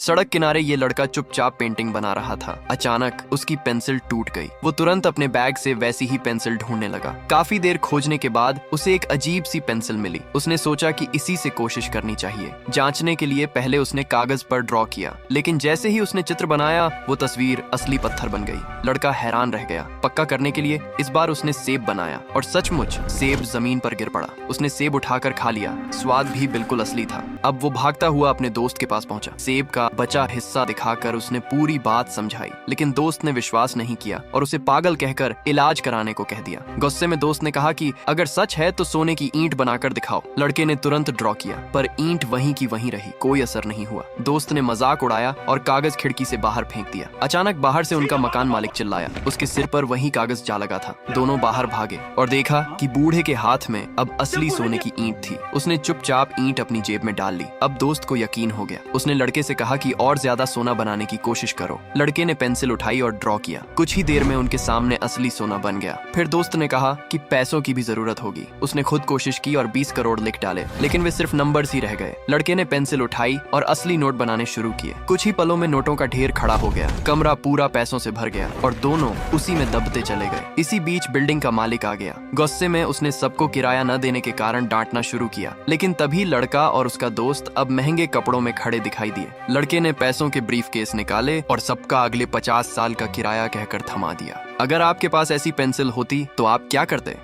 सड़क किनारे ये लड़का चुपचाप पेंटिंग बना रहा था। अचानक उसकी पेंसिल टूट गई। वो तुरंत अपने बैग से वैसी ही पेंसिल ढूंढने लगा। काफी देर खोजने के बाद उसे एक अजीब सी पेंसिल मिली। उसने सोचा कि इसी से कोशिश करनी चाहिए। जांचने के लिए पहले उसने कागज पर ड्रॉ किया, लेकिन जैसे ही उसने चित्र बनाया वो तस्वीर असली पत्थर बन गई। लड़का हैरान रह गया। पक्का करने के लिए इस बार उसने सेब बनाया और सचमुच सेब जमीन पर गिर पड़ा। उसने सेब उठाकर खा लिया। स्वाद भी बिल्कुल असली था। अब वो भागता हुआ अपने दोस्त के पास पहुंचा। सेब का बचा हिस्सा दिखाकर उसने पूरी बात समझाई, लेकिन दोस्त ने विश्वास नहीं किया और उसे पागल कहकर इलाज कराने को कह दिया। गुस्से में दोस्त ने कहा कि अगर सच है तो सोने की ईंट बनाकर दिखाओ। लड़के ने तुरंत ड्रॉ किया, पर ईंट वहीं की वहीं रही। कोई असर नहीं हुआ। दोस्त ने मजाक उड़ाया और कागज खिड़की से बाहर फेंक दिया। अचानक बाहर से उनका मकान मालिक चिल्लाया। उसके सिर पर वही कागज जा लगा था। दोनों बाहर भागे और देखा कि बूढ़े के हाथ में अब असली सोने की ईंट थी। उसने चुपचाप ईंट अपनी जेब में डाल ली। अब दोस्त को यकीन हो गया। उसने लड़के से कहा कि और ज्यादा सोना बनाने की कोशिश करो। लड़के ने पेंसिल उठाई और ड्रॉ किया। कुछ ही देर में उनके सामने असली सोना बन गया। फिर दोस्त ने कहा कि पैसों की भी जरूरत होगी। उसने खुद कोशिश की और 20 करोड़ लिख डाले, लेकिन वे सिर्फ नंबर्स ही रह गए। लड़के ने पेंसिल उठाई और असली नोट बनाने शुरू किए। कुछ ही पलों में नोटों का ढेर खड़ा हो गया। कमरा पूरा पैसों से भर गया और दोनों उसी में दबते चले गए। इसी बीच बिल्डिंग का मालिक आ गया। गुस्से में उसने सबको किराया न देने के कारण डांटना शुरू किया, लेकिन तभी लड़का और उसका दोस्त अब महंगे कपड़ों में खड़े दिखाई दिए। लड़के ने पैसों के ब्रीफकेस निकाले और सबका अगले 50 साल का किराया कहकर थमा दिया। अगर आपके पास ऐसी पेंसिल होती तो आप क्या करते?